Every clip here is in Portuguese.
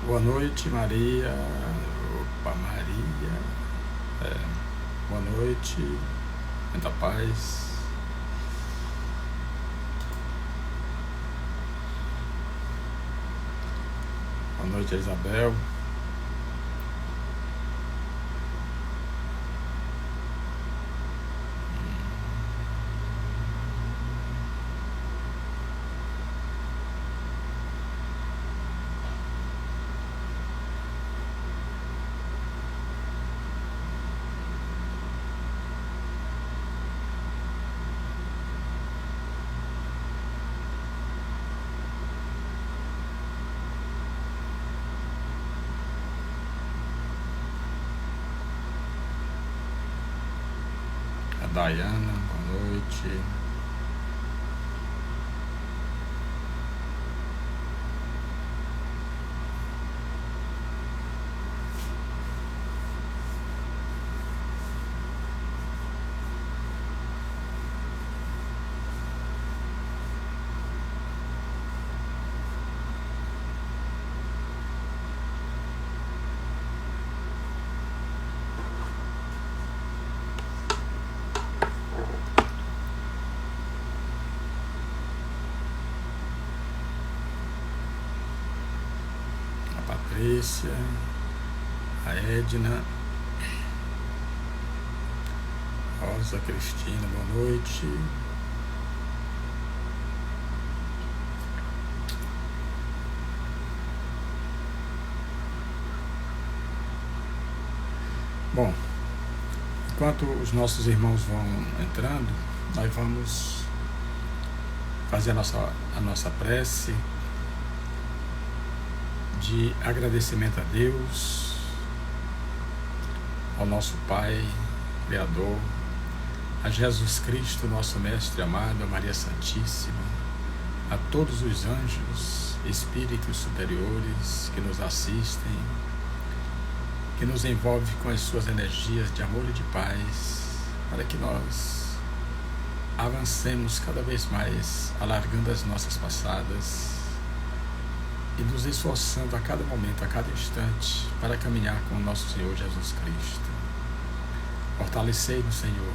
Boa noite, Maria. Opa, Maria. Boa noite. Muita paz. Boa noite, Isabel. Dayana, boa noite. Patrícia, a Edna, Rosa Cristina, boa noite. Bom, enquanto os nossos irmãos vão entrando, nós vamos fazer a nossa prece de agradecimento a Deus, ao nosso Pai, Criador, a Jesus Cristo, nosso Mestre amado, a Maria Santíssima, a todos os anjos, espíritos superiores que nos assistem, que nos envolve com as suas energias de amor e de paz, para que nós avancemos cada vez mais, alargando as nossas passadas, e nos esforçando a cada momento, a cada instante, para caminhar com o nosso Senhor Jesus Cristo. Fortalecei-nos, Senhor,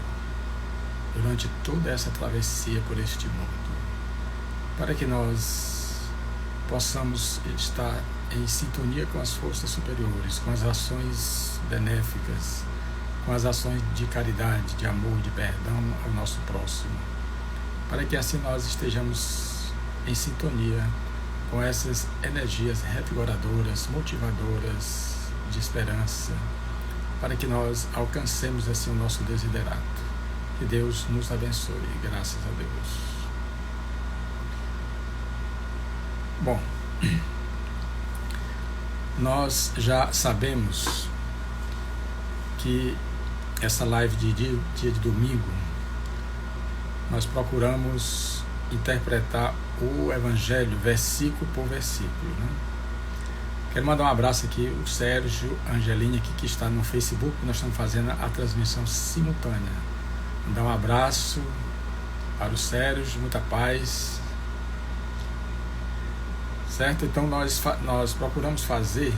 durante toda essa travessia por este mundo, para que nós possamos estar em sintonia com as forças superiores, com as ações benéficas, com as ações de caridade, de amor, de perdão ao nosso próximo, para que assim nós estejamos em sintonia com essas energias revigoradoras, motivadoras, de esperança, para que nós alcancemos assim o nosso desiderato. Que Deus nos abençoe, graças a Deus. Bom, nós já sabemos que essa live de dia de domingo, nós procuramos interpretar o Evangelho versículo por versículo, né? Quero mandar um abraço aqui, o Sérgio Angelini aqui, que está no Facebook, nós estamos fazendo a transmissão simultânea. Mandar um abraço para o Sérgio, muita paz, certo? Então nós procuramos fazer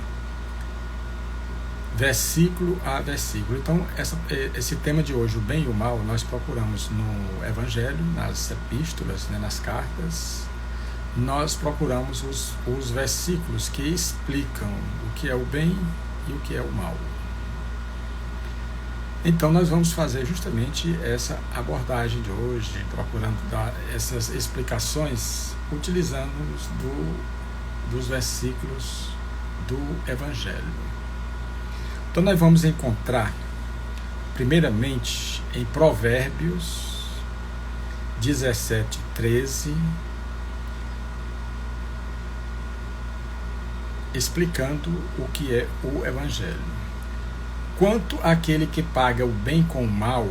versículo a versículo. Então esse tema de hoje, o bem e o mal, nós procuramos no Evangelho, nas epístolas, né, nas cartas. Nós procuramos os versículos que explicam o que é o bem e o que é o mal. Então nós vamos fazer justamente essa abordagem de hoje, procurando dar essas explicações utilizando dos versículos do Evangelho. Então nós vamos encontrar, primeiramente, em Provérbios 17:13, explicando o que é o Evangelho. Quanto àquele que paga o bem com o mal,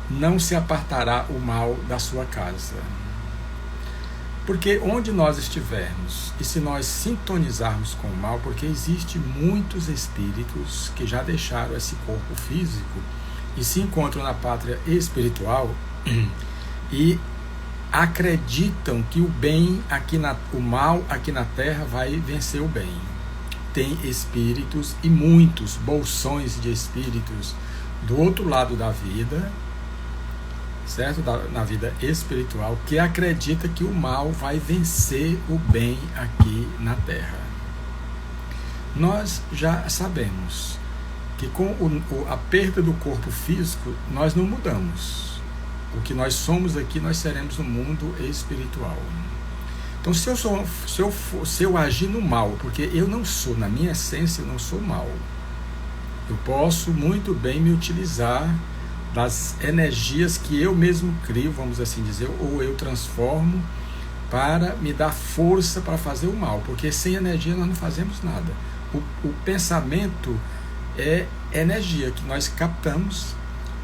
não se apartará o mal da sua casa. Porque onde nós estivermos, e se nós sintonizarmos com o mal, porque existem muitos espíritos que já deixaram esse corpo físico e se encontram na pátria espiritual, e acreditam que o mal aqui na Terra vai vencer o bem. Tem espíritos e muitos bolsões de espíritos do outro lado da vida, certo? Na vida espiritual, que acredita que o mal vai vencer o bem aqui na Terra. Nós já sabemos que com a perda do corpo físico, nós não mudamos. O que nós somos aqui, nós seremos no mundo espiritual. Então, se eu agir no mal, porque eu não sou, na minha essência, eu não sou mal. Eu posso muito bem me utilizar das energias que eu mesmo crio, vamos assim dizer, ou eu transformo para me dar força para fazer o mal. Porque sem energia nós não fazemos nada. O pensamento é energia que nós captamos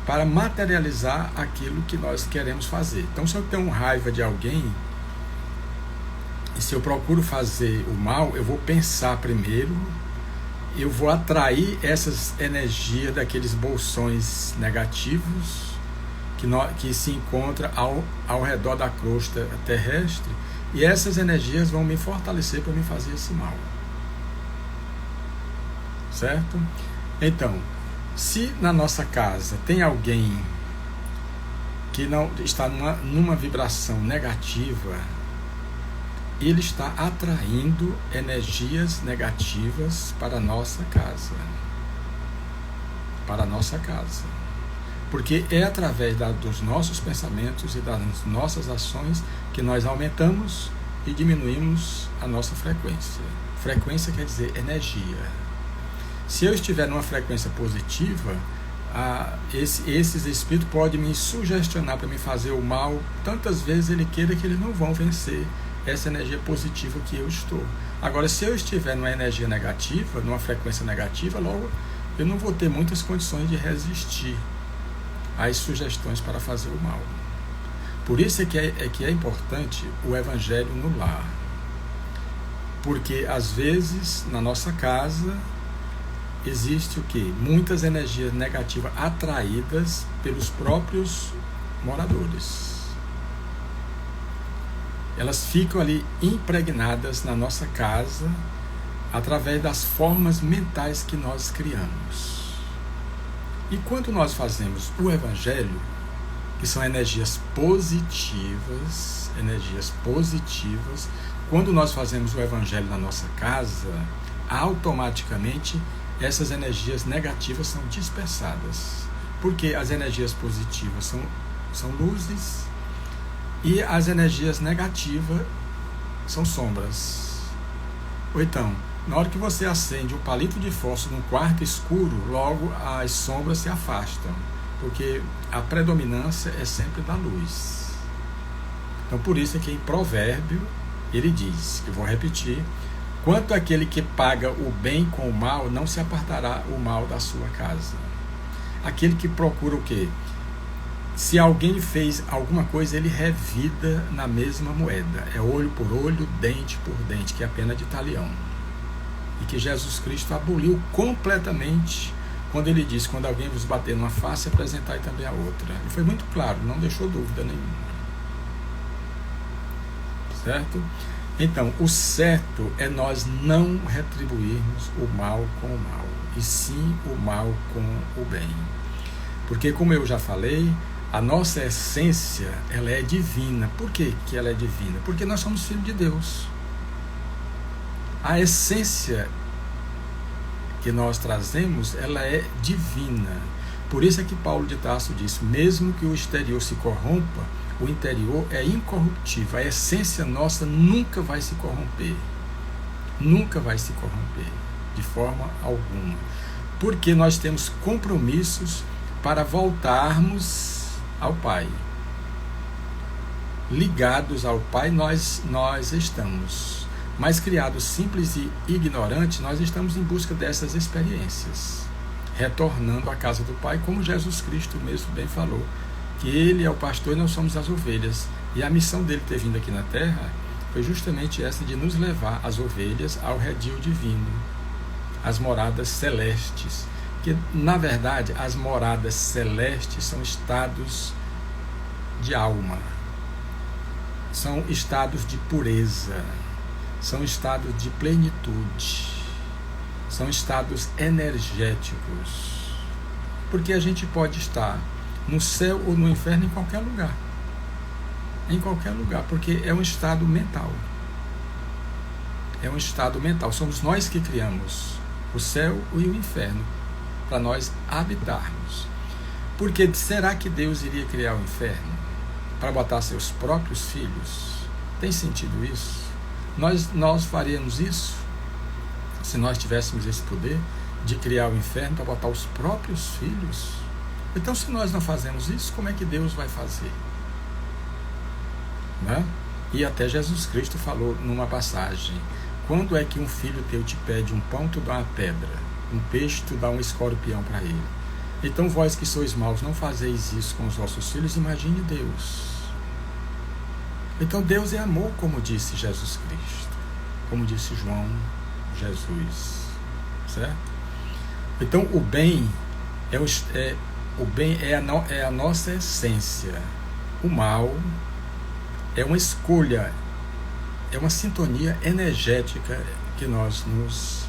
para materializar aquilo que nós queremos fazer. Então, se eu tenho raiva de alguém, e se eu procuro fazer o mal, eu vou pensar primeiro, eu vou atrair essas energias daqueles bolsões negativos que se encontram ao redor da crosta terrestre, e essas energias vão me fortalecer para me fazer esse mal. Certo? Então, se na nossa casa tem alguém que não está numa vibração negativa, ele está atraindo energias negativas para a nossa casa. Para a nossa casa. Porque é através dos nossos pensamentos e das nossas ações que nós aumentamos e diminuímos a nossa frequência. Frequência quer dizer energia. Se eu estiver numa frequência positiva, esses espíritos podem me sugestionar para me fazer o mal tantas vezes ele queira, que eles não vão vencer essa energia positiva que eu estou. Agora, se eu estiver numa energia negativa, numa frequência negativa, logo eu não vou ter muitas condições de resistir às sugestões para fazer o mal. Por isso que é importante o Evangelho no lar. Porque às vezes na nossa casa existe o quê? Muitas energias negativas atraídas pelos próprios moradores. Elas ficam ali impregnadas na nossa casa através das formas mentais que nós criamos. E quando nós fazemos o Evangelho, que são energias positivas, quando nós fazemos o Evangelho na nossa casa, automaticamente essas energias negativas são dispersadas, porque as energias positivas são luzes e as energias negativas são sombras. Ou então, na hora que você acende um palito de fósforo num quarto escuro, logo as sombras se afastam, porque a predominância é sempre da luz. Então, por isso é que em Provérbio ele diz, que eu vou repetir: quanto aquele que paga o bem com o mal, não se apartará o mal da sua casa. Aquele que procura o quê? Se alguém fez alguma coisa, ele revida na mesma moeda. É olho por olho, dente por dente, que é a pena de talião. E que Jesus Cristo aboliu completamente quando ele disse: quando alguém vos bater numa face, apresentai também a outra. Ele foi muito claro, não deixou dúvida nenhuma. Certo? Então, o certo é nós não retribuirmos o mal com o mal, e sim o mal com o bem. Porque, como eu já falei, a nossa essência, ela é divina. Por que ela é divina? Porque nós somos filhos de Deus. A essência que nós trazemos, ela é divina. Por isso é que Paulo de Tarso diz: mesmo que o exterior se corrompa, o interior é incorruptível. A essência nossa nunca vai se corromper. Nunca vai se corromper, de forma alguma. Porque nós temos compromissos para voltarmos ao Pai. Ligados ao Pai nós estamos. Mas criados simples e ignorantes, nós estamos em busca dessas experiências. Retornando à casa do Pai, como Jesus Cristo mesmo bem falou, que Ele é o pastor e nós somos as ovelhas. E a missão dele ter vindo aqui na terra foi justamente essa, de nos levar, as ovelhas, ao redil divino, às moradas celestes. Que, na verdade, as moradas celestes são estados de alma. são estados de pureza, são estados de plenitude, são estados energéticos. Porque a gente pode estar no céu ou no inferno em qualquer lugar. Em qualquer lugar, porque é um estado mental. É um estado mental. Somos nós que criamos o céu e o inferno para nós habitarmos. Porque será que Deus iria criar o inferno para botar seus próprios filhos? Tem sentido isso? Nós faríamos isso se nós tivéssemos esse poder de criar o inferno para botar os próprios filhos? Então, se nós não fazemos isso, como é que Deus vai fazer? Né? E até Jesus Cristo falou numa passagem: quando é que um filho teu te pede um pão, tu dá uma pedra, um peixe, tu dá um escorpião para ele? Então vós que sois maus, não fazeis isso com os vossos filhos, imagine Deus. Então Deus é amor, como disse Jesus Cristo, como disse João, Jesus, certo? Então o bem é a nossa essência. O mal é uma escolha, é uma sintonia energética que nós nos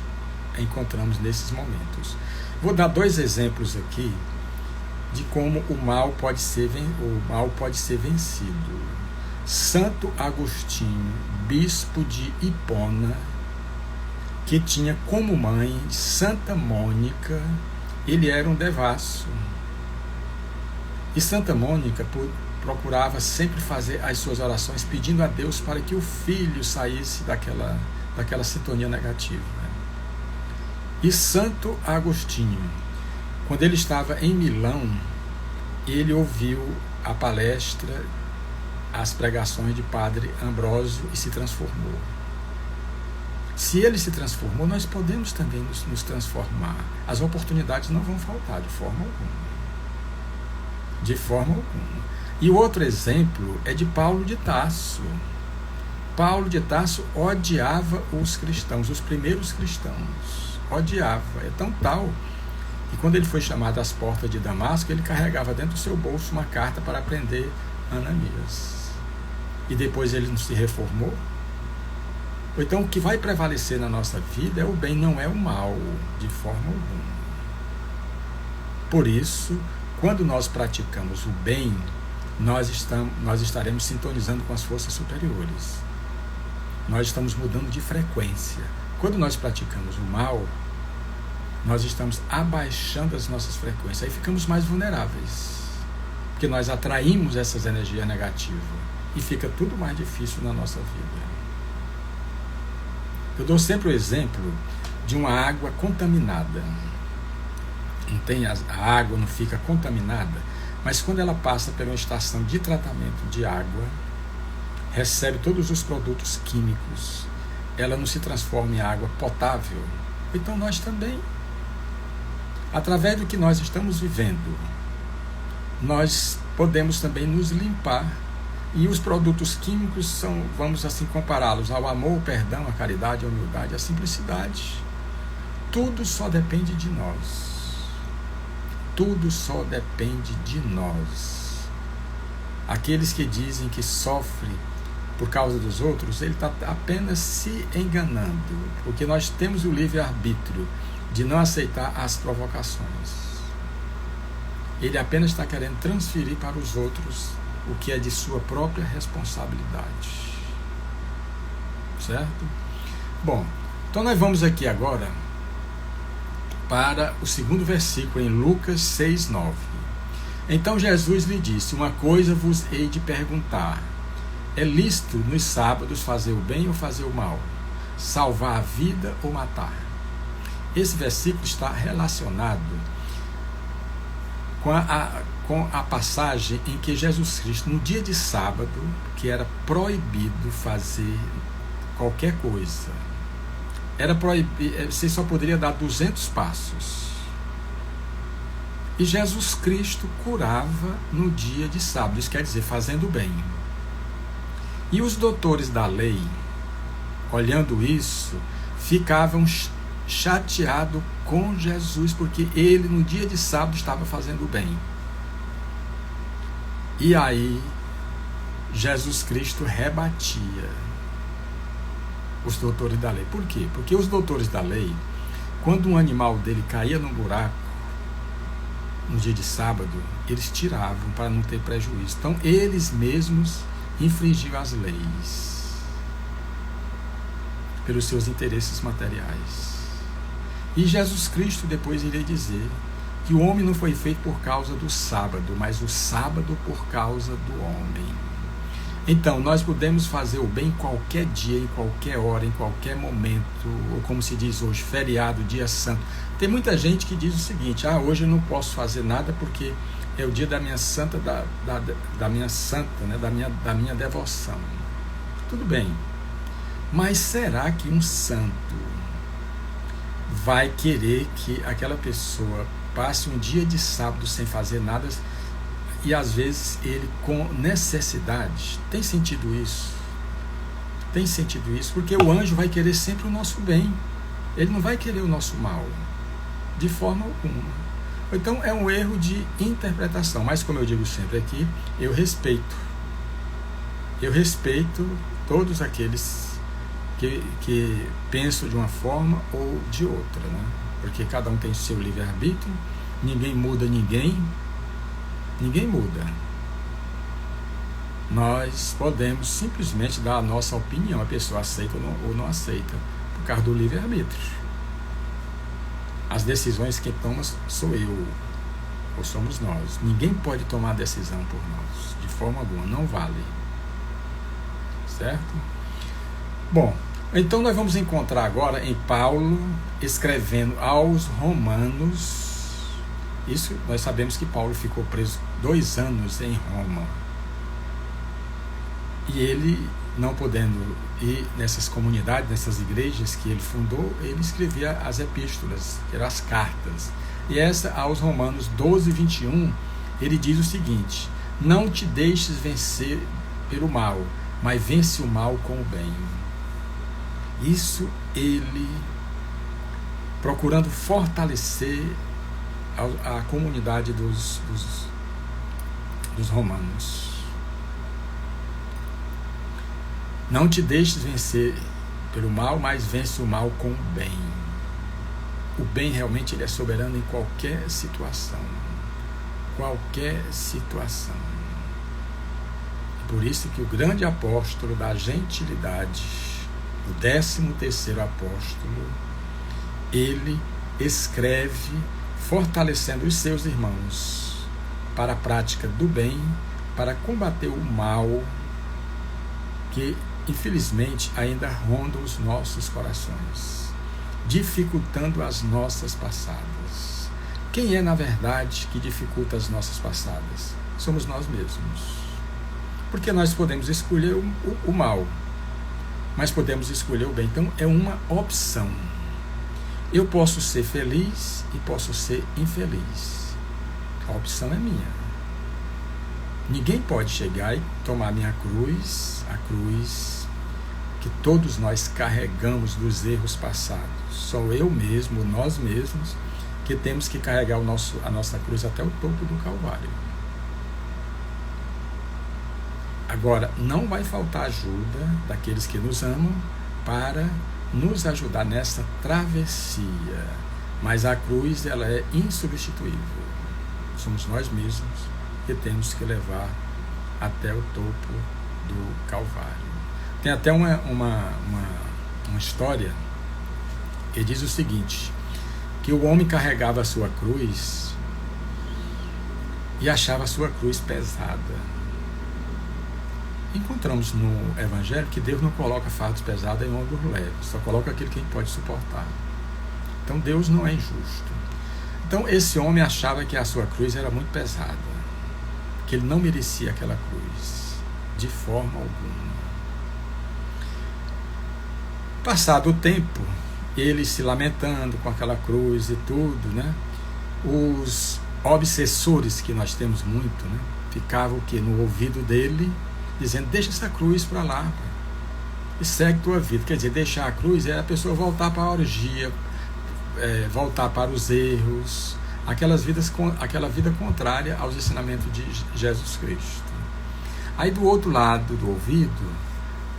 encontramos nesses momentos. Vou dar 2 exemplos aqui de como o mal pode ser vencido. Santo Agostinho, bispo de Hipona, que tinha como mãe Santa Mônica, ele era um devasso. E Santa Mônica procurava sempre fazer as suas orações pedindo a Deus para que o filho saísse daquela sintonia negativa. E Santo Agostinho, quando ele estava em Milão, ele ouviu a palestra, as pregações de Padre Ambrósio e se transformou. Se ele se transformou, nós podemos também nos transformar. As oportunidades não vão faltar de forma alguma. De forma alguma. E o outro exemplo é de Paulo de Tarso. Paulo de Tarso odiava os cristãos, os primeiros cristãos. Odiava. É tão tal que quando ele foi chamado às portas de Damasco, ele carregava dentro do seu bolso uma carta para prender Ananias. E depois ele não se reformou. Então o que vai prevalecer na nossa vida é o bem, não é o mal, de forma alguma. Por isso, quando nós praticamos o bem, nós estaremos sintonizando com as forças superiores. Nós estamos mudando de frequência. Quando nós praticamos o mal, nós estamos abaixando as nossas frequências. Aí ficamos mais vulneráveis, porque nós atraímos essas energias negativas e fica tudo mais difícil na nossa vida. Eu dou sempre o exemplo de uma água contaminada. Não tem a água não fica contaminada, mas quando ela passa por uma estação de tratamento de água, recebe todos os produtos químicos, ela não se transforma em água potável. Então nós também, através do que nós estamos vivendo, nós podemos também nos limpar. E os produtos químicos são, vamos assim compará-los ao amor, o perdão, a caridade, a humildade, a simplicidade. Tudo só depende de nós. Tudo só depende de nós. Aqueles que dizem que sofrem por causa dos outros, ele está apenas se enganando, porque nós temos o livre-arbítrio de não aceitar as provocações. Ele apenas está querendo transferir para os outros o que é de sua própria responsabilidade. Certo? Bom, então nós vamos aqui agora para o 2º versículo em Lucas 6:9. Então Jesus lhe disse: uma coisa vos hei de perguntar. É lícito nos sábados fazer o bem ou fazer o mal? Salvar a vida ou matar? Esse versículo está relacionado com a passagem em que Jesus Cristo, no dia de sábado, que era proibido fazer qualquer coisa, era proibido, você só poderia dar 200 passos. E Jesus Cristo curava no dia de sábado, isso quer dizer, fazendo o bem. E os doutores da lei, olhando isso, ficavam chateados com Jesus, porque ele no dia de sábado estava fazendo o bem. E aí Jesus Cristo rebatia os doutores da lei. Por quê? Porque os doutores da lei, quando um animal dele caía num buraco, no dia de sábado, eles tiravam para não ter prejuízo. Então, eles mesmos infringiam as leis pelos seus interesses materiais. E Jesus Cristo depois iria dizer que o homem não foi feito por causa do sábado, mas o sábado por causa do homem. Então, nós podemos fazer o bem qualquer dia, em qualquer hora, em qualquer momento, ou como se diz hoje, feriado, dia santo. Tem muita gente que diz o seguinte: hoje eu não posso fazer nada porque é o dia da minha santa, da minha santa, né? da minha devoção. Tudo bem, mas será que um santo vai querer que aquela pessoa passe um dia de sábado sem fazer nada? E às vezes ele com necessidade. Tem sentido isso? Tem sentido isso? Porque o anjo vai querer sempre o nosso bem. Ele não vai querer o nosso mal, de forma alguma. Então é um erro de interpretação. Mas como eu digo sempre aqui, eu respeito todos aqueles que pensam de uma forma ou de outra, né? Porque cada um tem seu livre-arbítrio, ninguém muda ninguém. Ninguém muda. Nós podemos simplesmente dar a nossa opinião. A pessoa aceita ou não aceita, por causa do livre-arbítrio. As decisões que toma sou eu, ou somos nós. Ninguém pode tomar decisão por nós, de forma alguma, não vale. Certo? Bom, então nós vamos encontrar agora em Paulo escrevendo aos Romanos. Isso, nós sabemos que Paulo ficou preso 2 anos em Roma. E ele, não podendo ir nessas comunidades, nessas igrejas que ele fundou, ele escrevia as epístolas, que eram as cartas. E essa, aos Romanos 12, 21, ele diz o seguinte: não te deixes vencer pelo mal, mas vence o mal com o bem. Isso ele procurando fortalecer a comunidade dos romanos. Não te deixes vencer pelo mal, mas vence o mal com o bem. O bem realmente ele é soberano em qualquer situação. Qualquer situação. Por isso que o grande apóstolo da gentilidade, o 13º apóstolo, ele escreve fortalecendo os seus irmãos para a prática do bem, para combater o mal que infelizmente ainda ronda os nossos corações, dificultando as nossas passadas. Quem é na verdade que dificulta as nossas passadas? Somos nós mesmos. Porque nós podemos escolher o mal, mas podemos escolher o bem. Então é uma opção. Eu posso ser feliz e posso ser infeliz. A opção é minha. Ninguém pode chegar e tomar minha cruz, a cruz que todos nós carregamos dos erros passados. Sou eu mesmo, nós mesmos, que temos que carregar a nossa cruz até o topo do Calvário. Agora, não vai faltar ajuda daqueles que nos amam para nos ajudar nessa travessia, mas a cruz ela é insubstituível. Somos nós mesmos que temos que levar até o topo do Calvário. Tem até uma história que diz o seguinte, que o homem carregava a sua cruz e achava a sua cruz pesada. Encontramos no Evangelho que Deus não coloca fardos pesados em ombros leves, só coloca aquilo que a gente pode suportar. Então Deus não é injusto. Então esse homem achava que a sua cruz era muito pesada, que ele não merecia aquela cruz, de forma alguma. Passado o tempo, ele se lamentando com aquela cruz e tudo, né? Os obsessores, que nós temos muito, né? Ficavam no ouvido dele, dizendo, deixa essa cruz para lá e segue tua vida. Quer dizer, deixar a cruz é a pessoa voltar para a orgia, voltar para os erros, aquela vida contrária aos ensinamentos de Jesus Cristo. Aí do outro lado do ouvido,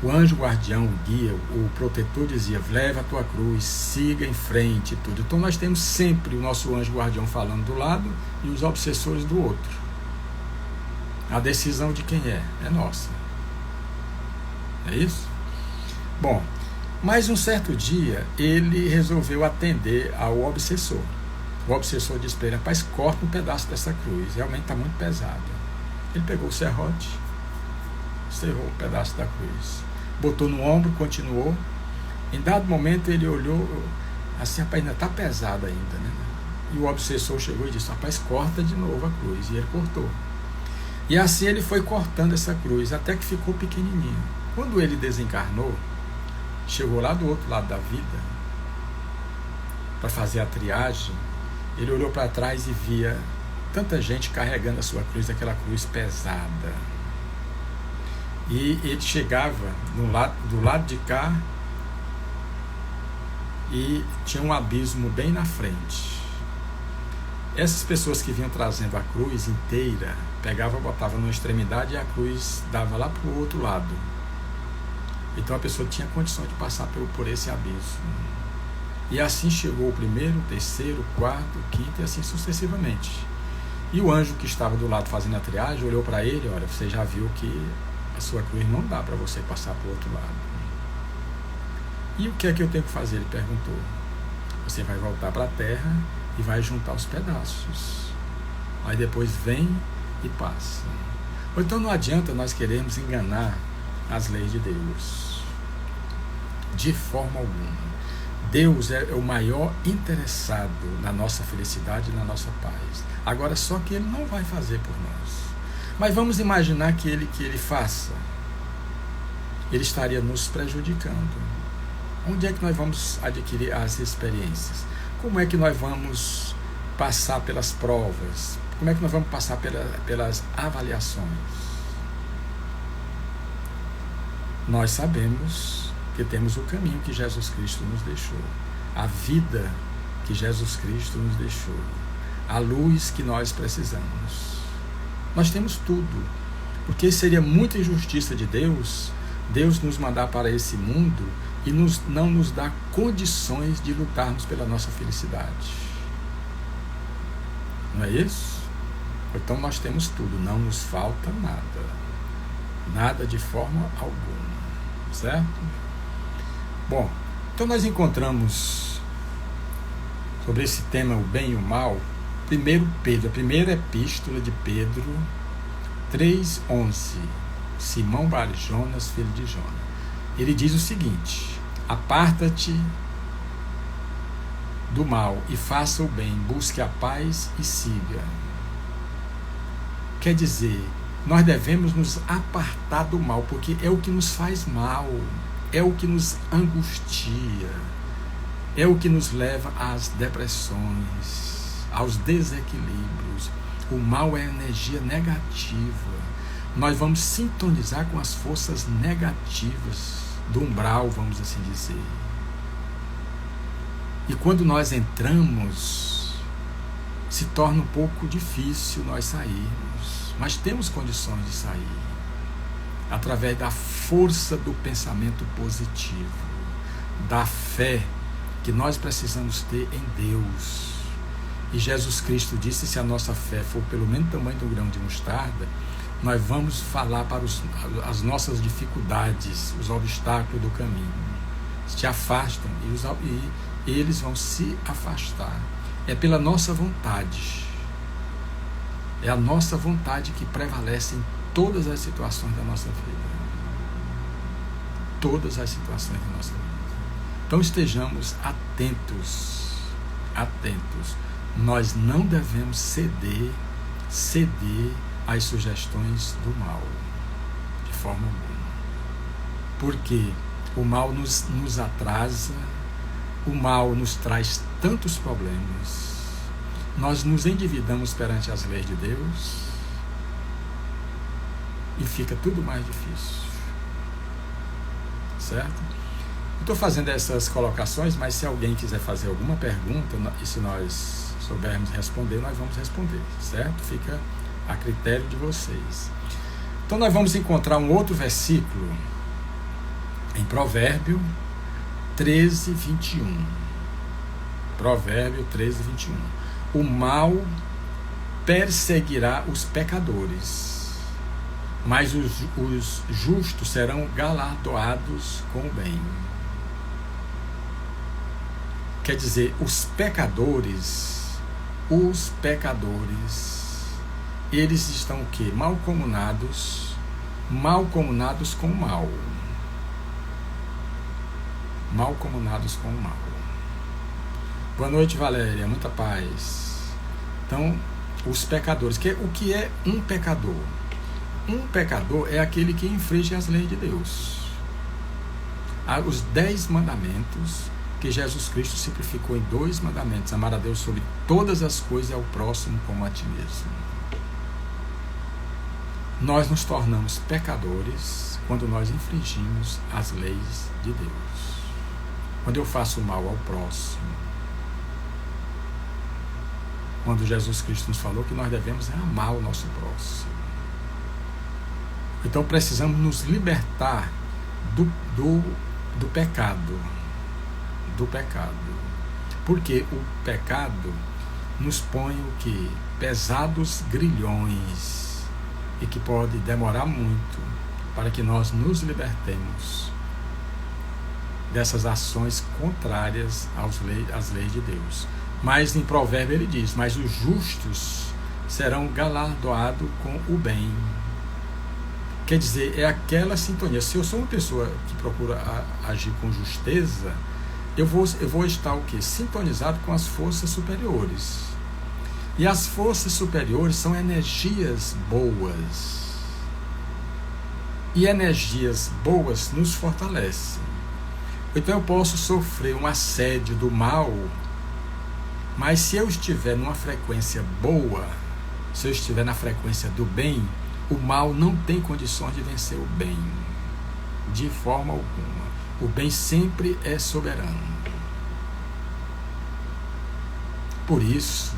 o anjo guardião, o guia, o protetor dizia: leva a tua cruz, siga em frente e tudo. Então nós temos sempre o nosso anjo guardião falando do lado e os obsessores do outro. A decisão de quem é nossa. É isso? Bom, mas um certo dia ele resolveu atender ao obsessor. O obsessor disse para ele: rapaz, corta um pedaço dessa cruz, realmente está muito pesada. Ele pegou o serrote, serrou um pedaço da cruz, botou no ombro, continuou. Em dado momento ele olhou assim: rapaz, ainda está pesada ainda, né? E o obsessor chegou e disse: rapaz, corta de novo a cruz. E ele cortou. E assim ele foi cortando essa cruz até que ficou pequenininho. Quando ele desencarnou, chegou lá do outro lado da vida para fazer a triagem, ele olhou para trás e via tanta gente carregando a sua cruz, aquela cruz pesada. E ele chegava do lado de cá e tinha um abismo bem na frente. Essas pessoas que vinham trazendo a cruz inteira, pegavam, botavam numa extremidade e a cruz dava lá para o outro lado. Então a pessoa tinha condição de passar por esse abismo. E assim chegou o primeiro, o terceiro, o quarto, o quinto e assim sucessivamente. E o anjo que estava do lado fazendo a triagem olhou para ele: olha, você já viu que a sua cruz não dá para você passar para o outro lado. E o que é que eu tenho que fazer? Ele perguntou. Você vai voltar para a terra e vai juntar os pedaços. Aí depois vem e passa. Ou então não adianta nós querermos enganar as leis de Deus. De forma alguma. Deus é o maior interessado na nossa felicidade e na nossa paz. Agora, só que Ele não vai fazer por nós. Mas vamos imaginar que Ele faça. Ele estaria nos prejudicando. Onde é que nós vamos adquirir as experiências? Como é que nós vamos passar pelas provas? Como é que nós vamos passar pelas avaliações? Nós sabemos que temos o caminho que Jesus Cristo nos deixou, a vida que Jesus Cristo nos deixou, a luz que nós precisamos. Nós temos tudo, porque seria muita injustiça de Deus nos mandar para esse mundo e não nos dar condições de lutarmos pela nossa felicidade. Não é isso? Então nós temos tudo, não nos falta nada de forma alguma, certo? Bom, então nós encontramos sobre esse tema, o bem e o mal, a primeira epístola de Pedro 3:11, Simão Bar-Jonas, filho de Jonas. Ele diz o seguinte: aparta-te do mal e faça o bem, busque a paz e siga. Quer dizer, nós devemos nos apartar do mal, porque é o que nos faz mal, é o que nos angustia, é o que nos leva às depressões, aos desequilíbrios. O mal é energia negativa. Nós vamos sintonizar com as forças negativas do umbral, vamos assim dizer. E quando nós entramos, se torna um pouco difícil nós sairmos, mas temos condições de sair através da força do pensamento positivo, da fé que nós precisamos ter em Deus. E Jesus Cristo disse: se a nossa fé for pelo menos o tamanho do grão de mostarda, nós vamos falar para as nossas dificuldades, os obstáculos do caminho. Se afastam e eles vão se afastar. É pela nossa vontade. É a nossa vontade que prevalece em todas as situações da nossa vida. Todas as situações da nossa vida. Então estejamos atentos. Nós não devemos ceder às sugestões do mal, de forma alguma. Porque o mal nos atrasa, o mal nos traz tantos problemas. Nós nos endividamos perante as leis de Deus e fica tudo mais difícil. Certo? Estou fazendo essas colocações, mas se alguém quiser fazer alguma pergunta, e se nós soubermos responder, nós vamos responder, certo? Fica a critério de vocês. Então nós vamos encontrar um outro versículo em Provérbio 13, 21. Provérbio 13, 21. O mal perseguirá os pecadores, mas os justos serão galardoados com o bem. Quer dizer, os pecadores, eles estão o quê? Malcomunados com o mal. Malcomunados com o mal. Boa noite, Valéria, muita paz. Então, os pecadores, o que é um pecador? Um pecador é aquele que infringe as leis de Deus. Os 10 mandamentos que Jesus Cristo simplificou em 2 mandamentos: amar a Deus sobre todas as coisas e ao próximo como a ti mesmo. Nós nos tornamos pecadores quando nós infringimos as leis de Deus. Quando eu faço mal ao próximo. Quando Jesus Cristo nos falou que nós devemos amar o nosso próximo. Então precisamos nos libertar do pecado. Do pecado. Porque o pecado nos põe o quê? Pesados grilhões, e que pode demorar muito para que nós nos libertemos dessas ações contrárias às leis de Deus. Mas em Provérbio ele diz: mas os justos serão galardoados com o bem. Quer dizer, é aquela sintonia. Se eu sou uma pessoa que procura agir com justeza, eu vou estar o quê? Sintonizado com as forças superiores. E as forças superiores são energias boas. E energias boas nos fortalecem. Então eu posso sofrer um assédio do mal, mas se eu estiver numa frequência boa, se eu estiver na frequência do bem, o mal não tem condições de vencer o bem, de forma alguma. O bem sempre é soberano. Por isso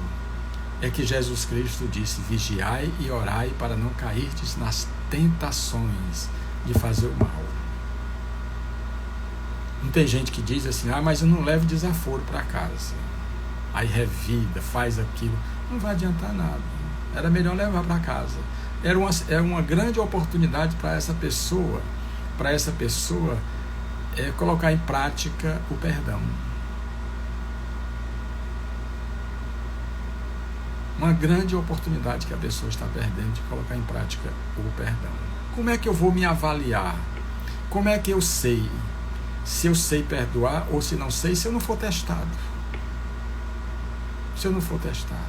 é que Jesus Cristo disse: vigiai e orai para não cairdes nas tentações de fazer o mal. Não tem gente que diz assim: mas eu não levo desaforo para casa. Aí revida, faz aquilo. Não vai adiantar nada. Era melhor levar para casa. Era uma grande oportunidade para essa pessoa, colocar em prática o perdão. Uma grande oportunidade que a pessoa está perdendo de colocar em prática o perdão. Como é que eu vou me avaliar? Como é que eu sei se eu sei perdoar ou se não sei, se eu não for testado? Se eu não for testado.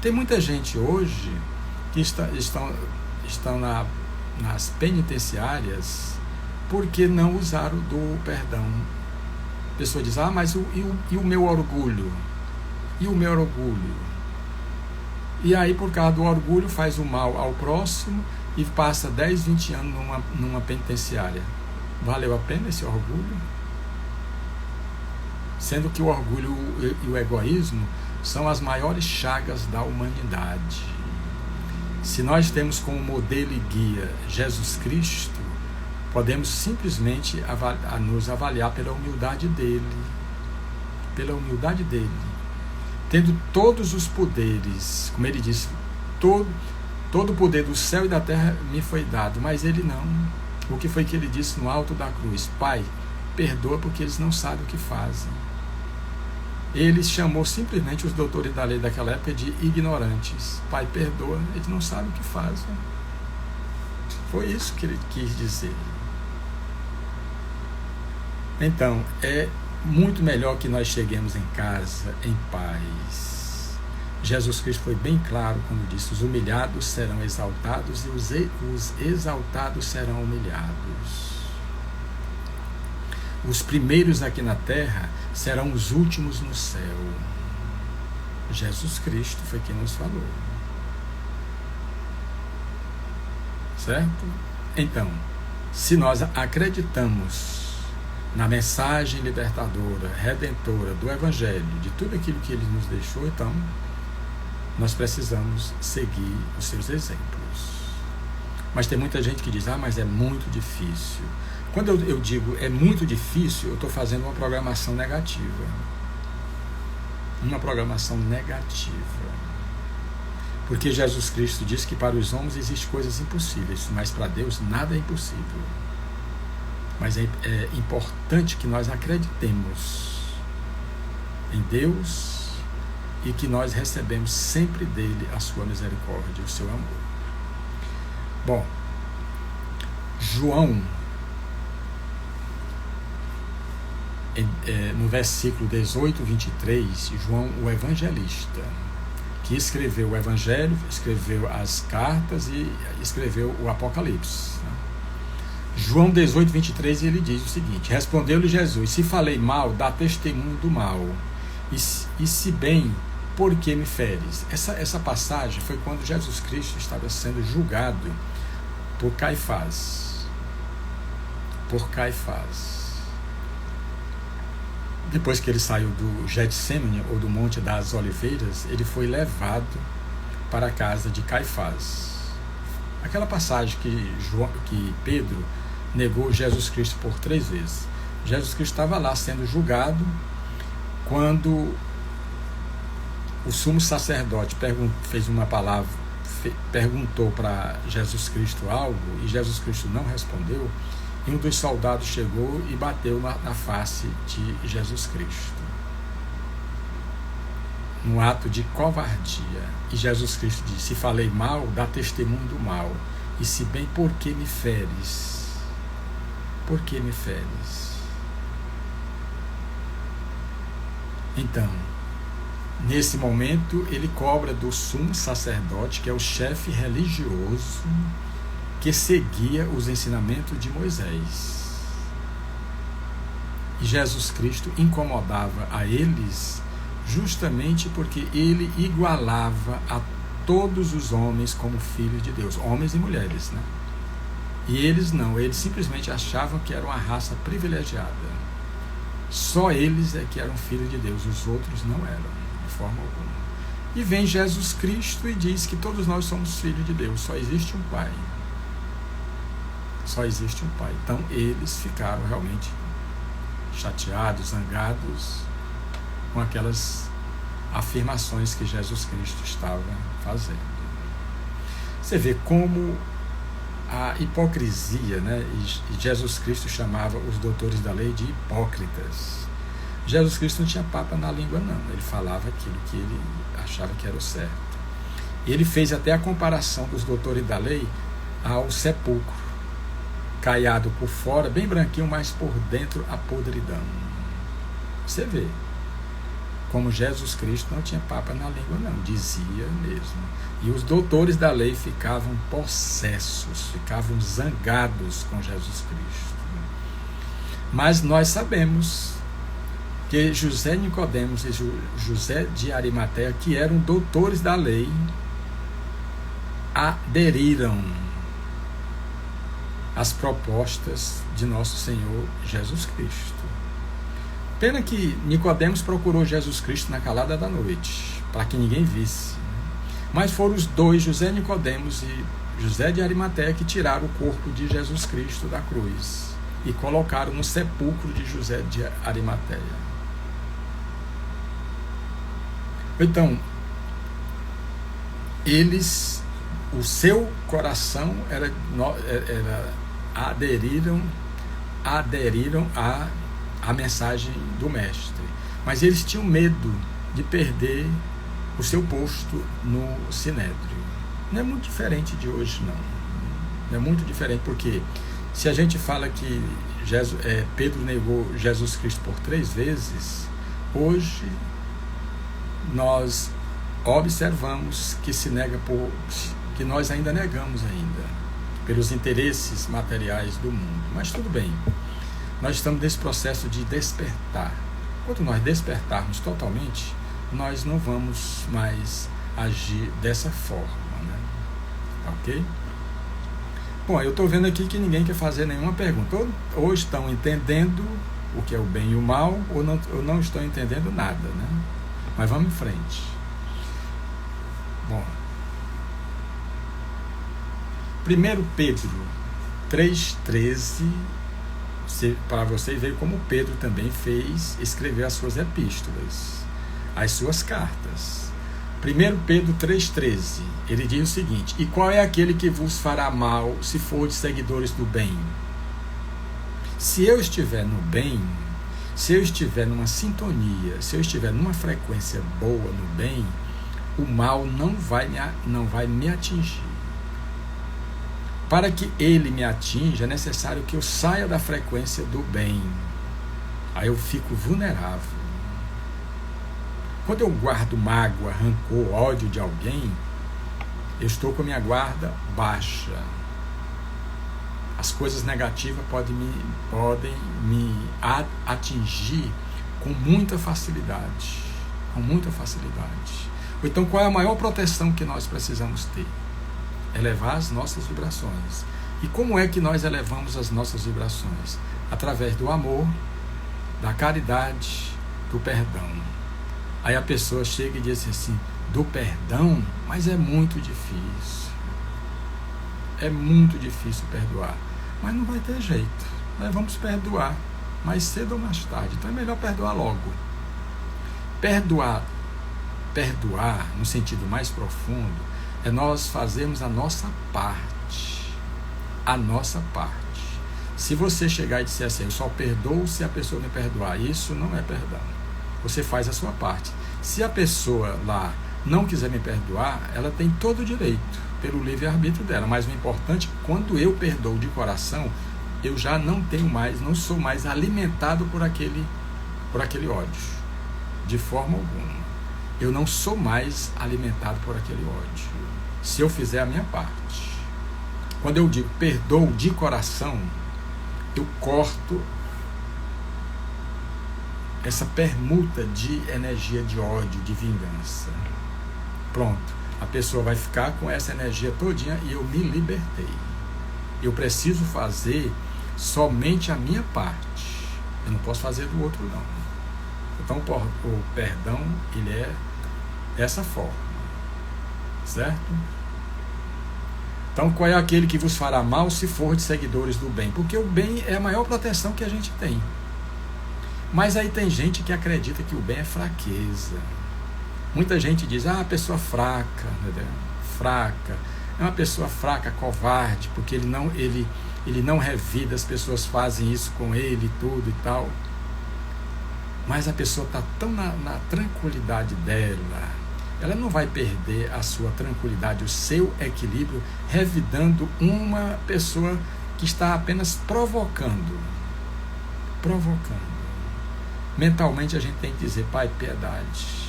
Tem muita gente hoje que estão nas penitenciárias porque não usaram do perdão. A pessoa diz: mas e o meu orgulho? E o meu orgulho? E aí, por causa do orgulho, faz o mal ao próximo e passa 10, 20 anos numa penitenciária. Valeu a pena esse orgulho? Sendo que o orgulho e o egoísmo são as maiores chagas da humanidade. Se nós temos como modelo e guia Jesus Cristo, podemos simplesmente nos avaliar pela humildade dele. Pela humildade dele. Tendo todos os poderes, como ele disse, todo o poder do céu e da terra me foi dado, mas ele não. O que foi que ele disse no alto da cruz? Pai, perdoa porque eles não sabem o que fazem. Ele chamou simplesmente os doutores da lei daquela época de ignorantes. Pai, perdoa, eles não sabem o que fazem. Foi isso que ele quis dizer. Então, é muito melhor que nós cheguemos em casa em paz. Jesus Cristo foi bem claro quando disse: os humilhados serão exaltados e os exaltados serão humilhados. Os primeiros aqui na terra serão os últimos no céu. Jesus Cristo foi quem nos falou. Certo? Então, se nós acreditamos na mensagem libertadora, redentora do Evangelho, de tudo aquilo que ele nos deixou, então nós precisamos seguir os seus exemplos. Mas tem muita gente que diz, mas é muito difícil. Quando eu digo é muito difícil, eu estou fazendo uma programação negativa. Uma programação negativa. Porque Jesus Cristo diz que para os homens existem coisas impossíveis, mas para Deus nada é impossível. Mas é importante que nós acreditemos em Deus e que nós recebemos sempre dele a sua misericórdia, o seu amor. Bom, João, no versículo 18, 23, João, o evangelista, que escreveu o evangelho, escreveu as cartas e escreveu o Apocalipse. João 18, 23, ele diz o seguinte: respondeu-lhe Jesus, se falei mal, dá testemunho do mal, e se bem, por que me feres? Essa passagem foi quando Jesus Cristo estava sendo julgado por Caifás. Depois que ele saiu do Getsêmani, ou do Monte das Oliveiras, ele foi levado para a casa de Caifás. Aquela passagem que Pedro negou Jesus Cristo por 3 vezes. Jesus Cristo estava lá sendo julgado quando o sumo sacerdote perguntou para Jesus Cristo algo e Jesus Cristo não respondeu. E um dos soldados chegou e bateu na face de Jesus Cristo, no ato de covardia. E Jesus Cristo disse: se falei mal, dá testemunho do mal, e se bem, por que me feres? Por que me feres? Então, nesse momento, ele cobra do sumo sacerdote, que é o chefe religioso, que seguia os ensinamentos de Moisés. E Jesus Cristo incomodava a eles justamente porque ele igualava a todos os homens como filhos de Deus, homens e mulheres, né? E eles não, eles simplesmente achavam que era uma raça privilegiada. Só eles é que eram filhos de Deus, os outros não eram, de forma alguma. E vem Jesus Cristo e diz que todos nós somos filhos de Deus, só existe um Pai. Só existe um Pai. Então eles ficaram realmente chateados, zangados com aquelas afirmações que Jesus Cristo estava fazendo. Você vê como a hipocrisia, né? E Jesus Cristo chamava os doutores da lei de hipócritas. Jesus Cristo não tinha papa na língua, não. Ele falava aquilo que ele achava que era o certo. E ele fez até a comparação dos doutores da lei ao sepulcro, caiado por fora, bem branquinho, mas por dentro a podridão. Você vê como Jesus Cristo não tinha papa na língua, não, dizia mesmo. E os doutores da lei ficavam possessos, ficavam zangados com Jesus Cristo. Mas nós sabemos que José Nicodemos e José de Arimateia, que eram doutores da lei, aderiram as propostas de nosso Senhor Jesus Cristo. Pena que Nicodemos procurou Jesus Cristo na calada da noite, para que ninguém visse. Mas foram os dois, José Nicodemos e José de Arimateia, que tiraram o corpo de Jesus Cristo da cruz e colocaram no sepulcro de José de Arimateia. Então, eles, o seu coração aderiram à mensagem do Mestre, mas eles tinham medo de perder o seu posto no Sinédrio. Não é muito diferente de hoje, não é muito diferente, porque se a gente fala que Pedro negou Jesus Cristo por 3 vezes, hoje nós observamos que que nós ainda negamos pelos interesses materiais do mundo. Mas tudo bem, nós estamos nesse processo de despertar. Quando nós despertarmos totalmente, nós não vamos mais agir dessa forma, né? Ok? Bom, eu estou vendo aqui que ninguém quer fazer nenhuma pergunta. Ou estão entendendo o que é o bem e o mal, ou não estão entendendo nada, né? Mas vamos em frente. Bom, 1 Pedro 3,13, para você ver como Pedro também escreveu as suas epístolas, as suas cartas. 1 Pedro 3,13, ele diz o seguinte: e qual é aquele que vos fará mal se fordes seguidores do bem? Se eu estiver no bem, se eu estiver numa sintonia, se eu estiver numa frequência boa no bem, o mal não vai me atingir. Para que ele me atinja, é necessário que eu saia da frequência do bem. Aí eu fico vulnerável. Quando eu guardo mágoa, rancor, ódio de alguém, eu estou com a minha guarda baixa. As coisas negativas podem me atingir com muita facilidade. Com muita facilidade. Então, qual é a maior proteção que nós precisamos ter? Elevar as nossas vibrações. E como é que nós elevamos as nossas vibrações? Através do amor, da caridade, do perdão. Aí a pessoa chega e diz assim: do perdão? Mas é muito difícil. É muito difícil perdoar. Mas não vai ter jeito. Nós vamos perdoar, mais cedo ou mais tarde. Então é melhor perdoar logo. Perdoar no sentido mais profundo, é nós fazermos a nossa parte. A nossa parte. Se você chegar e disser assim: eu só perdoo se a pessoa me perdoar, isso não é perdão. Você faz a sua parte. Se a pessoa lá não quiser me perdoar, ela tem todo o direito, pelo livre-arbítrio dela. Mas o importante, quando eu perdoo de coração, eu já não sou mais alimentado por aquele ódio. De forma alguma. Eu não sou mais alimentado por aquele ódio. Se eu fizer a minha parte. Quando eu digo perdoo de coração, eu corto essa permuta de energia de ódio, de vingança. Pronto. A pessoa vai ficar com essa energia todinha e eu me libertei. Eu preciso fazer somente a minha parte. Eu não posso fazer do outro, não. Então o perdão, ele é dessa forma. Certo? Então, qual é aquele que vos fará mal se for de seguidores do bem? Porque o bem é a maior proteção que a gente tem. Mas aí tem gente que acredita que o bem é fraqueza. Muita gente diz: a pessoa fraca, entendeu? Fraca. É uma pessoa fraca, covarde, porque ele não revida, as pessoas fazem isso com ele, tudo e tal. Mas a pessoa está tão na tranquilidade dela, ela não vai perder a sua tranquilidade, o seu equilíbrio, revidando uma pessoa que está apenas provocando. Mentalmente a gente tem que dizer: Pai, piedade.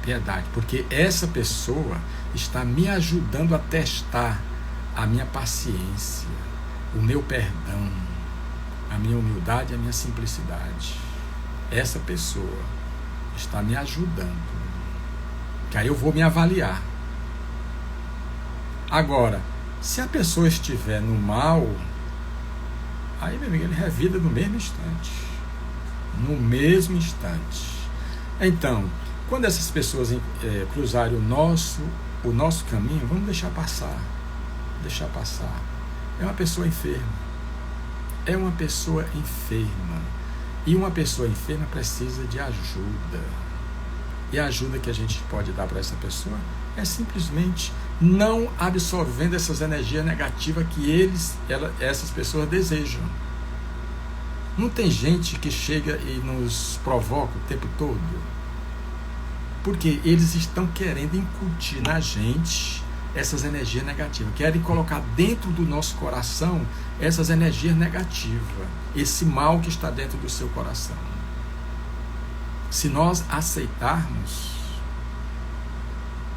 Piedade, porque essa pessoa está me ajudando a testar a minha paciência, o meu perdão, a minha humildade e a minha simplicidade. Essa pessoa está me ajudando, que aí eu vou me avaliar. Agora, se a pessoa estiver no mal, aí, meu amigo, ele revida no mesmo instante. No mesmo instante. Então, quando essas pessoas cruzarem o nosso caminho, vamos deixar passar. Deixar passar. É uma pessoa enferma. É uma pessoa enferma. E uma pessoa enferma precisa de ajuda. E a ajuda que a gente pode dar para essa pessoa é simplesmente não absorvendo essas energias negativas que essas pessoas desejam. Não tem gente que chega e nos provoca o tempo todo. Porque eles estão querendo incutir na gente essas energias negativas. Querem colocar dentro do nosso coração essas energias negativas. Esse mal que está dentro do seu coração. Se nós aceitarmos,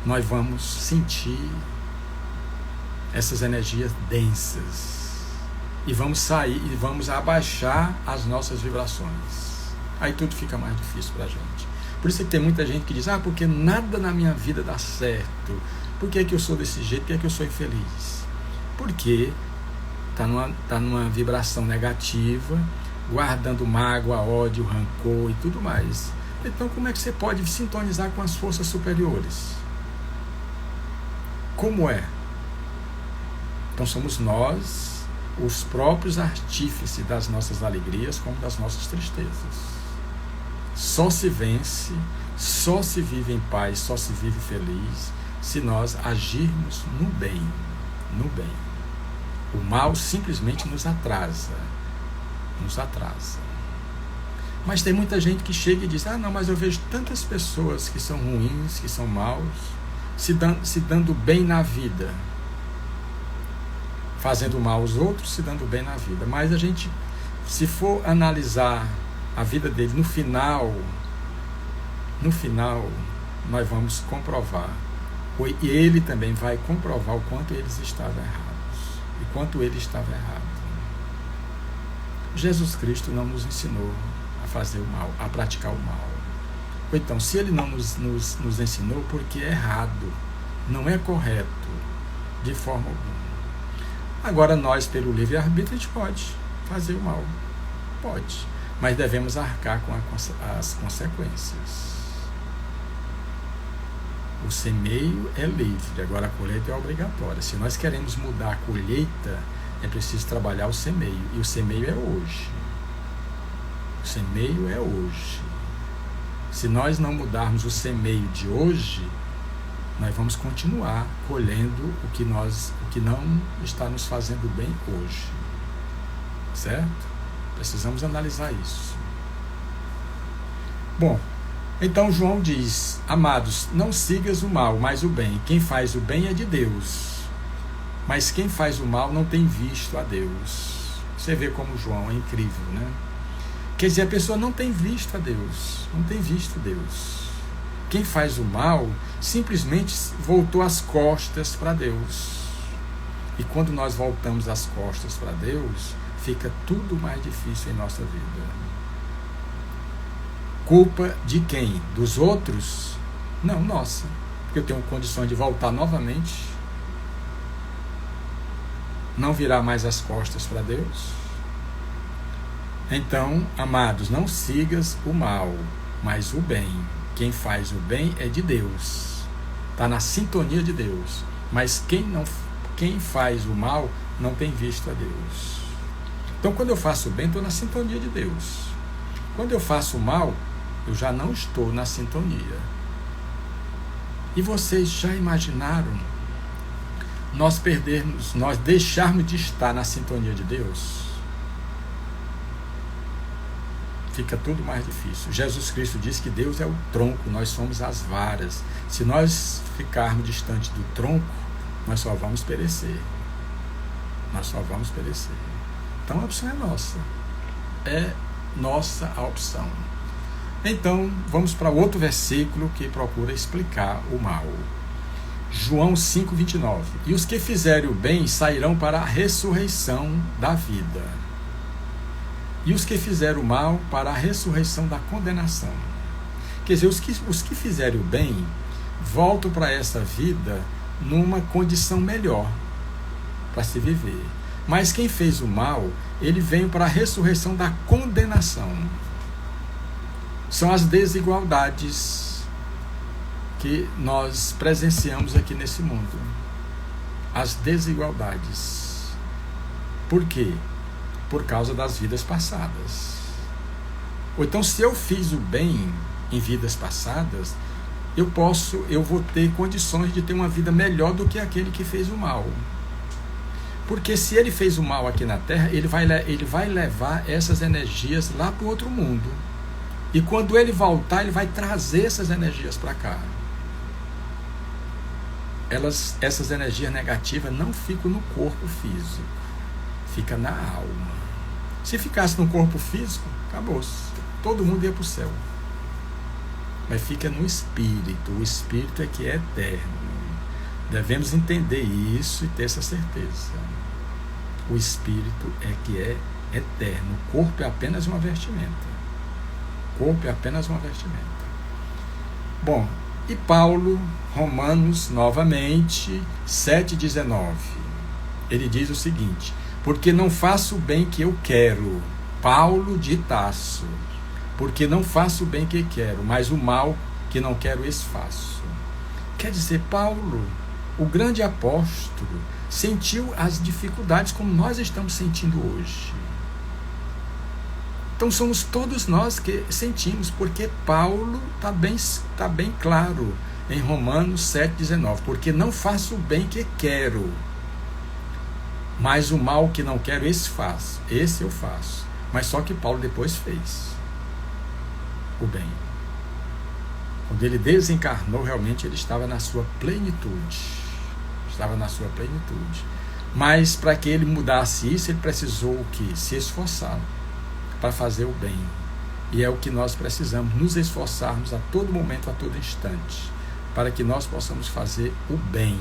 nós vamos sentir essas energias densas. E vamos sair e vamos abaixar as nossas vibrações. Aí tudo fica mais difícil para a gente. Por isso que tem muita gente que diz: porque nada na minha vida dá certo. Por que eu sou desse jeito? Por que eu sou infeliz? Porque está numa vibração negativa, guardando mágoa, ódio, rancor e tudo mais. Então, como é que você pode sintonizar com as forças superiores? Como é? Então somos nós os próprios artífices das nossas alegrias como das nossas tristezas. Só se vence, só se vive em paz, só se vive feliz se nós agirmos no bem, no bem. O mal simplesmente nos atrasa, nos atrasa. Mas tem muita gente que chega e diz, não, mas eu vejo tantas pessoas que são ruins, que são maus, se dando bem na vida, fazendo mal aos outros, se dando bem na vida. Mas a gente, se for analisar a vida dele no final, nós vamos comprovar, e ele também vai comprovar o quanto eles estavam errados, e quanto ele estava errado. Jesus Cristo não nos ensinou a fazer o mal, a praticar o mal. Ou então, se ele não nos ensinou, porque é errado, não é correto, de forma alguma. Agora, nós, pelo livre-arbítrio, a gente pode fazer o mal, pode, mas devemos arcar com as consequências. O semeio é livre, agora a colheita é obrigatória. Se nós queremos mudar a colheita, é preciso trabalhar o semeio, e o semeio é hoje. O semeio é hoje. Se nós não mudarmos o semeio de hoje, nós vamos continuar colhendo o que não está nos fazendo bem hoje. Certo? Precisamos analisar isso. Bom, então João diz, amados, não sigas o mal, mas o bem. Quem faz o bem é de Deus, mas quem faz o mal não tem visto a Deus. Você vê como João é incrível, né? Quer dizer, a pessoa não tem visto a Deus, não tem visto Deus. Quem faz o mal simplesmente voltou as costas para Deus. E quando nós voltamos as costas para Deus, fica tudo mais difícil em nossa vida. Culpa de quem? Dos outros? Não, nossa. Porque eu tenho condições de voltar novamente. Não virar mais as costas para Deus. Então, amados, não sigas o mal, mas o bem. Quem faz o bem é de Deus. Está na sintonia de Deus. Mas quem faz o mal não tem visto a Deus. Então, quando eu faço o bem, estou na sintonia de Deus. Quando eu faço o mal, eu já não estou na sintonia. E vocês já imaginaram nós deixarmos de estar na sintonia de Deus? Fica tudo mais difícil. Jesus Cristo diz que Deus é o tronco, nós somos as varas. Se nós ficarmos distante do tronco, nós só vamos perecer. Nós só vamos perecer. Então a opção é nossa. É nossa a opção. Então, vamos para outro versículo que procura explicar o mal. João 5:29. E os que fizerem o bem sairão para a ressurreição da vida. E os que fizeram o mal para a ressurreição da condenação. Quer dizer, os que fizerem o bem voltam para essa vida numa condição melhor para se viver. Mas quem fez o mal, ele veio para a ressurreição da condenação. São as desigualdades que nós presenciamos aqui nesse mundo. As desigualdades. Por quê? Por causa das vidas passadas. Ou então, se eu fiz o bem em vidas passadas, eu vou ter condições de ter uma vida melhor do que aquele que fez o mal. Porque se ele fez o mal aqui na Terra, ele vai levar essas energias lá para o outro mundo. E quando ele voltar, ele vai trazer essas energias para cá. Essas energias negativas não ficam no corpo físico, fica na alma. Se ficasse no corpo físico, acabou-se. Todo mundo ia para o céu. Mas fica no espírito. O espírito é que é eterno. Devemos entender isso e ter essa certeza. O espírito é que é eterno. O corpo é apenas uma vestimenta. O corpo é apenas uma vestimenta. Bom, e Paulo, Romanos, novamente, 7,19. Ele diz o seguinte: porque não faço o bem que eu quero. Paulo de Tarso. Porque não faço o bem que quero, mas o mal que não quero, esse faço. Quer dizer, Paulo o grande apóstolo, sentiu as dificuldades como nós estamos sentindo hoje. Então somos todos nós que sentimos, porque Paulo está bem claro em Romanos 7,19, porque não faço o bem que quero, mas o mal que não quero, esse eu faço. Mas só que Paulo depois fez o bem. Quando ele desencarnou, realmente ele estava na sua plenitude. Mas para que ele mudasse isso, ele precisou o quê? Se esforçar para fazer o bem. E é o que nós precisamos, nos esforçarmos a todo momento, a todo instante, para que nós possamos fazer o bem.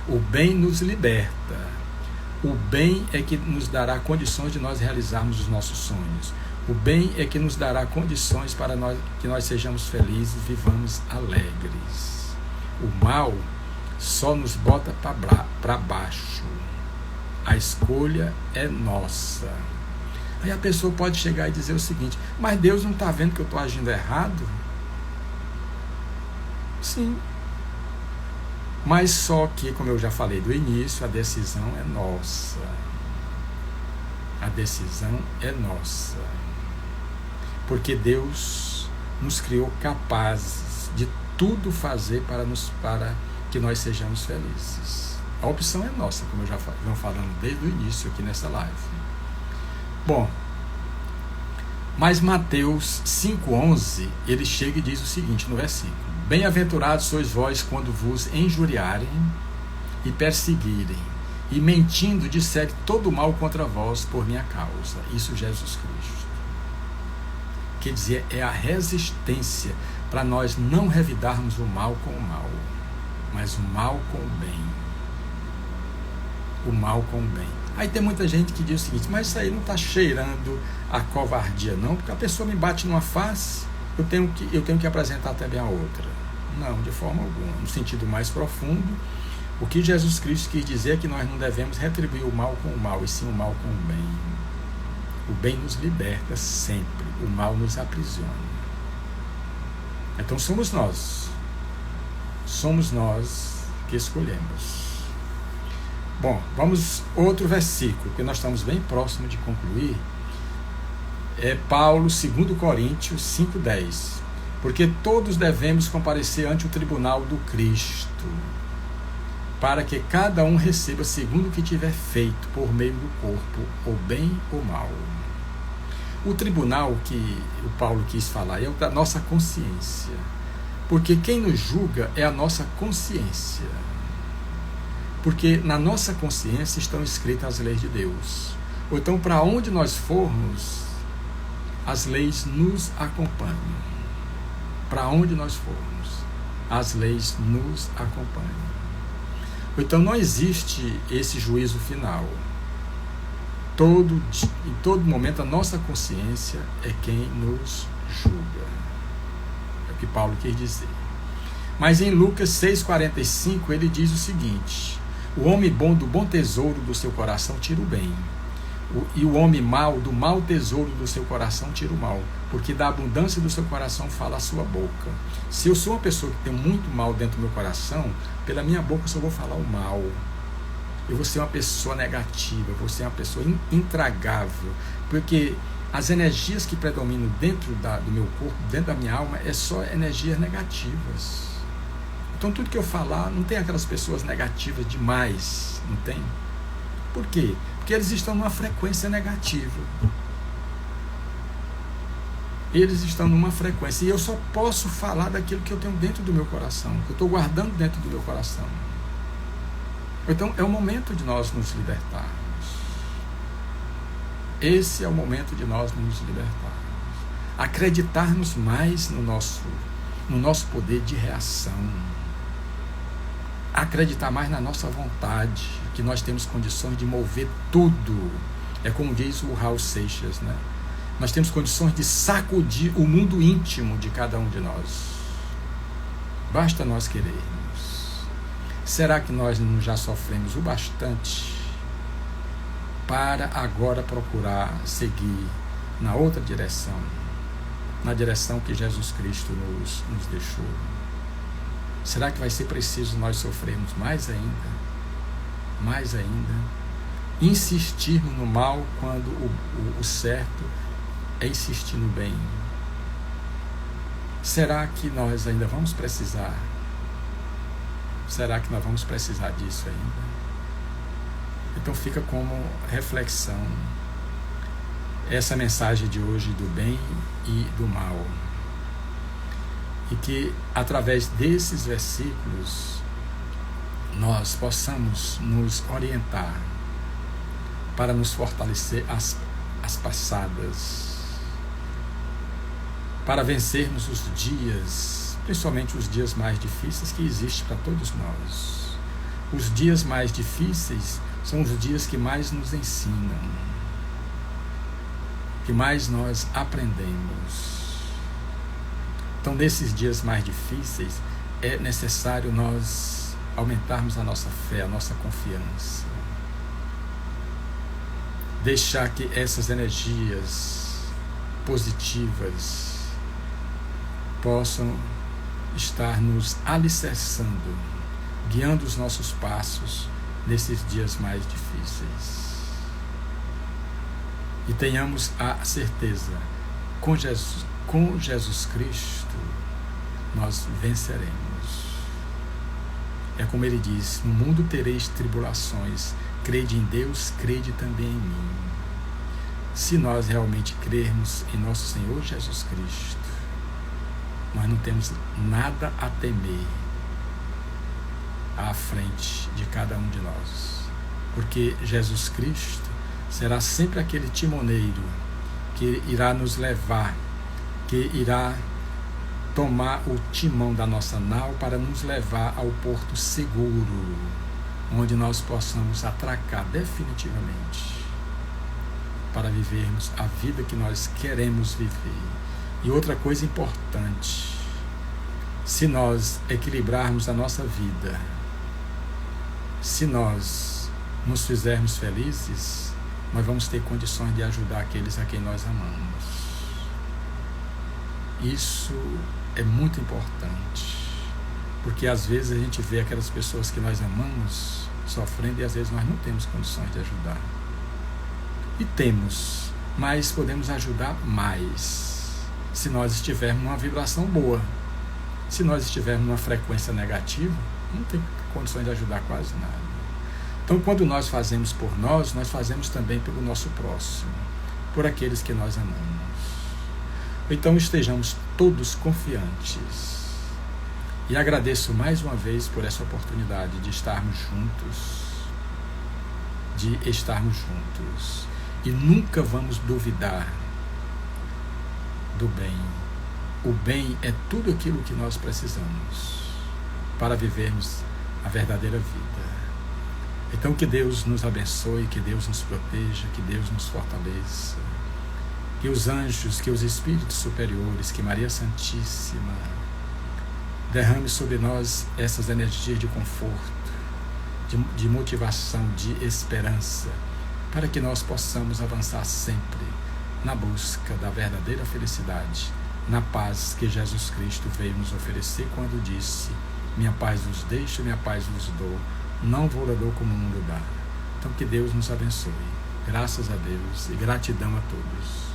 O bem nos liberta. O bem é que nos dará condições de nós realizarmos os nossos sonhos. O bem é que nos dará condições para que nós sejamos felizes, vivamos alegres. O mal só nos bota para baixo. A escolha é nossa. Aí a pessoa pode chegar e dizer o seguinte: mas Deus não está vendo que eu estou agindo errado? Sim. Mas só que, como eu já falei do início, a decisão é nossa. A decisão é nossa. Porque Deus nos criou capazes de tudo fazer para que nós sejamos felizes. A opção é nossa, como eu já venho falando desde o início aqui nessa live. Bom, mas Mateus 5,11, ele chega e diz o seguinte no versículo: bem-aventurados sois vós quando vos injuriarem e perseguirem, e mentindo disserem todo mal contra vós por minha causa. Isso Jesus Cristo. Quer dizer, é a resistência para nós não revidarmos o mal com o mal, mas o mal com o bem. O mal com o bem. Aí tem muita gente que diz o seguinte: mas isso aí não está cheirando a covardia, não, porque a pessoa me bate numa face, eu tenho que apresentar também a outra. Não, de forma alguma. No sentido mais profundo, o que Jesus Cristo quis dizer é que nós não devemos retribuir o mal com o mal, e sim o mal com o bem. O bem nos liberta sempre, o mal nos aprisiona. Então somos nós que escolhemos. Bom, vamos outro versículo, que nós estamos bem próximo de concluir. É Paulo, 2 Coríntios 5,10. Porque todos devemos comparecer ante o tribunal do Cristo, para que cada um receba segundo o que tiver feito por meio do corpo, ou bem ou mal. O tribunal que o Paulo quis falar é o da nossa consciência, porque quem nos julga é a nossa consciência. Porque na nossa consciência estão escritas as leis de Deus. Ou então, para onde nós formos, as leis nos acompanham. Para onde nós formos, as leis nos acompanham. Ou então, não existe esse juízo final. Em todo momento, a nossa consciência é quem nos julga. É o que Paulo quer dizer. Mas em Lucas 6,45, ele diz o seguinte: o homem bom do bom tesouro do seu coração tira o bem, e o homem mau do mau tesouro do seu coração tira o mal, porque da abundância do seu coração fala a sua boca. Se eu sou uma pessoa que tem muito mal dentro do meu coração, pela minha boca eu só vou falar o mal. Eu vou ser uma pessoa negativa, eu vou ser uma pessoa intragável, porque as energias que predominam dentro do meu corpo, dentro da minha alma, é só energias negativas. Então tudo que eu falar, não tem aquelas pessoas negativas demais, não tem? Por quê? Porque eles estão numa frequência negativa. Eles estão numa frequência, e eu só posso falar daquilo que eu tenho dentro do meu coração, que eu estou guardando dentro do meu coração. Então é o momento de nós nos libertarmos. Esse é o momento de nós nos libertarmos. Acreditarmos mais no nosso poder de reação. Acreditar mais na nossa vontade, que nós temos condições de mover tudo. É como diz o Raul Seixas, né? Nós temos condições de sacudir o mundo íntimo de cada um de nós. Basta nós querermos. Será que nós não já sofremos o bastante para agora procurar seguir na outra direção, na direção que Jesus Cristo nos deixou? Será que vai ser preciso nós sofrermos mais ainda? Mais ainda? Insistirmos no mal quando o certo é insistir no bem? Será que nós ainda vamos precisar? Será que nós vamos precisar disso ainda? Então fica como reflexão essa mensagem de hoje do bem e do mal. E que através desses versículos nós possamos nos orientar para nos fortalecer as passadas, para vencermos os dias, principalmente os dias mais difíceis que existem para todos nós. Os dias mais difíceis são os dias que mais nos ensinam, que mais nós aprendemos. Então, nesses dias mais difíceis, é necessário nós aumentarmos a nossa fé, a nossa confiança. Deixar que essas energias positivas possam estar nos alicerçando, guiando os nossos passos nesses dias mais difíceis. E tenhamos a certeza, com Jesus Cristo, nós venceremos. É como ele diz: no mundo tereis tribulações, crede em Deus, crede também em mim. Se nós realmente crermos em nosso Senhor Jesus Cristo, nós não temos nada a temer à frente de cada um de nós, porque Jesus Cristo será sempre aquele timoneiro que irá nos levar, que irá tomar o timão da nossa nau para nos levar ao porto seguro, onde nós possamos atracar definitivamente para vivermos a vida que nós queremos viver. E outra coisa importante, se nós equilibrarmos a nossa vida, se nós nos fizermos felizes, nós vamos ter condições de ajudar aqueles a quem nós amamos. Isso é muito importante, porque às vezes a gente vê aquelas pessoas que nós amamos sofrendo e às vezes nós não temos condições de ajudar. E temos, mas podemos ajudar mais se nós estivermos numa vibração boa. Se nós estivermos numa frequência negativa, não tem condições de ajudar quase nada. Então, quando nós fazemos por nós fazemos também pelo nosso próximo, por aqueles que nós amamos. Então, estejamos todos confiantes. E agradeço mais uma vez por essa oportunidade de estarmos juntos, E nunca vamos duvidar do bem. O bem é tudo aquilo que nós precisamos para vivermos a verdadeira vida. Então, que Deus nos abençoe, que Deus nos proteja, que Deus nos fortaleça, que os anjos, que os espíritos superiores, que Maria Santíssima derrame sobre nós essas energias de conforto, de motivação, de esperança, para que nós possamos avançar sempre na busca da verdadeira felicidade, na paz que Jesus Cristo veio nos oferecer quando disse: minha paz vos deixo, minha paz vos dou, não vou dar como o mundo dá. Então, que Deus nos abençoe. Graças a Deus e gratidão a todos.